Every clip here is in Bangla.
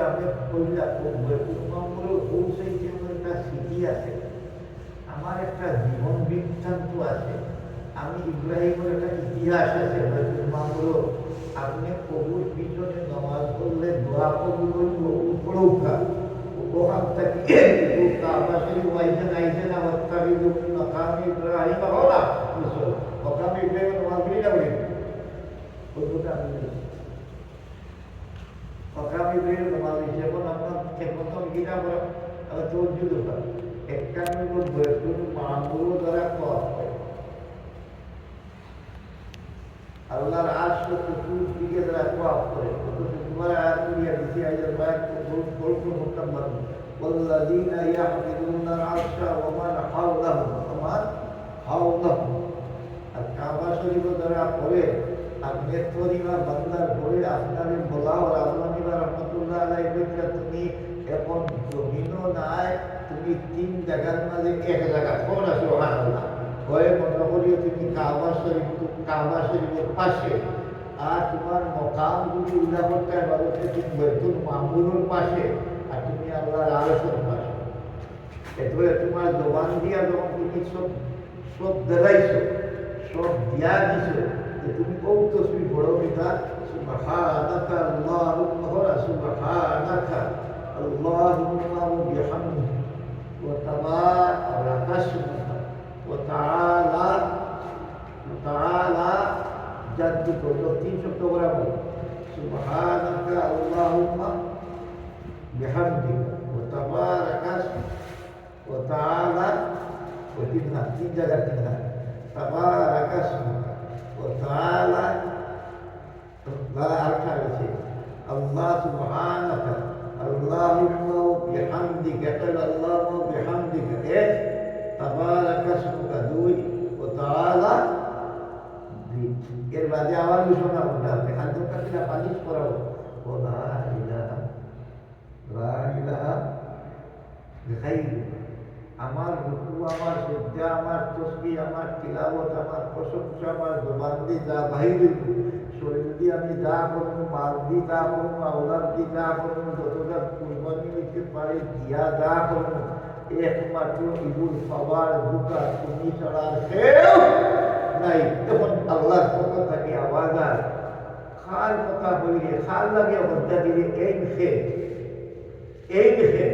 আমি বললাম মামুরও পৌঁছাইতে একটা স্মৃতি আছে, আমার একটা জীবন বৃত্তান্ত আছে, আমি ইব্রাহিমের একটা ইতিহাস আছে। মামুরও আপনি কবুর পিছনে নামাজ পড়লে দোয়া কবুল হইব উপরৌখা ওখান থেকে কাবা শরীফ আইছেন আইছেন আমার তারি মাকাম ইব্রাহিম হলা মাকাম ইব্রাহিম নামাজ পড়ি না বলি ওই কথা আমি মাকাম ইব্রাহিম নামাজ পড়ি এখন আপনার এখন তো গিরা বড় আবার তর্জু দোকান একটা মিনিট বয়স মামুরও দ্বারা কওয়া হয় আল্লাহর আরশ কুতুব দিকে যারা কোয়াফ করে তোমার আয়াত করিয়া দিছি আয়াত বায়াত বলক মুতাম্মাদ ওয়াল্লাযীনা ইয়াহমিলুনা আরশা ওয়া মান হাওলাহু আর কাবা শরীফ যারা পড়ে আর নেতরিমা বান্দার পড়ে আপনারে বলা আর আল্লাহ রাহমাতুল্লাহ আলাইহি বলেন তুমি এখন জমিনও নাই তুমি তিন জায়গার মাঝে এক জায়গা কোন সুবহানাল্লাহ হয়ে মনে করিও তুমি কাবা শরীফের পাশে আর তোমার মকামগুলি উল্লাহ করতে বাবুকে তুমি বাইতুল মামুরের পাশে আর তুমি আল্লাহর আরশের পাশে এরপরে তোমার জবান দিয়া যখন তুমি সব দেখাইছো সব দিয়া দিছো যে তুমি কৌতসবি বড় পিতা সুবহানাকা আল্লাহুম্মা সুবহানাকা আল্লাহুম্মা ওয়া বিহামদিকা ওয়া তাবারাকা ইসমুকা وتعالى جدك وتوتين شو تقرأه سبحانك اللهم بحمدك وتبارك اسمك وتعالى وتنها تنجا تنها تبارك اسمك وتعالى لا أركع شيء الله سبحانك اللهم بحمدك اللهم بحمدك إيه تبارك اسمك دوي وتعالى এর বাদে আবার ঘোষণা করতে হবে আন্তর্জাতিক পালিশ করাবো আমার রুকু আমার সজ্জা আমার তসবিহ আমার তিলাওয়াত আমার প্রশংসা আমার জবান দিয়ে যা বাহির শরীর দিয়ে আমি যা করবো মাল দিয়ে যা করবো আওলাদ দিয়ে যা করবো যতটা কুরবানি দিতে পারি দিয়া যা করবো একমাত্র ইবুল সবার বুকা তুমি ছাড়া কেউ নাই। তখন আল্লাহর পক্ষ থেকে আওয়াজ আর খার কথা বলিলে খার লাগে হত্যা দিলে এই দেখে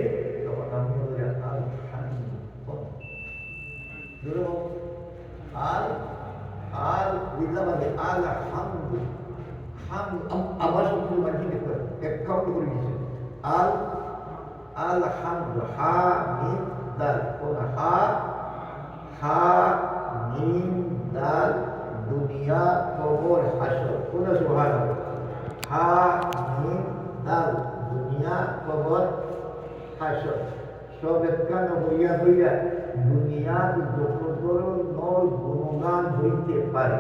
তখন আমি বলি আবার শব্দ মাঝি দেখো এক কাউন্ট করে দিচ্ছে আলহামদু হা মিম দাল কোন হা মিম দাল দুনিয়া কবর হাসর কোন সুবহানাল্লাহ হা মিম দাল দুনিয়া কবর হাসর সব একখানে হইয়া দুনিয়ার যত বড় নয় গুণগান হইতে পারে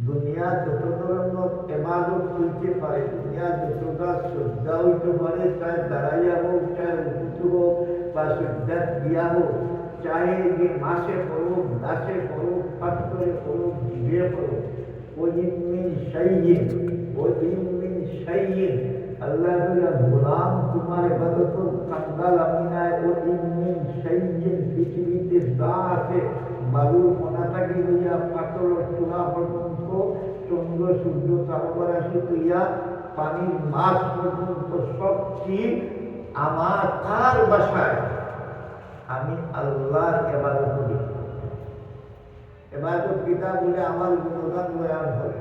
দুনিয়া যত ধরনের ইবাদত হইতে পারে দুনিয়া যতটা শ্রদ্ধা হইতে পারে চাহে দাঁড়াইয়া হোক চাহে উঠতে হোক বা শ্রদ্ধা দিয়া হোক চাহে যে মাসে করুক দাসে করুক পাত্রে করুক জিভে করুক ওইমিন শাইয়িন আল্লাহ গোলাম তোমার ইবাদত কাঙ্গাল আমি নাই ওইমিন শাইয়িন পৃথিবীতে যা আছে বালুর কোনা থেকে লইয়া পাতল চূড়া পর্যন্ত চন্দ্র সূর্য তারকারাশি হইয়া পানির মাছ পর্যন্ত সবটি আমার কার বাসায় আমি আল্লাহর ইবাদত করি। ইবাদত কিতা বলে আমার গুণগান বয়ান করে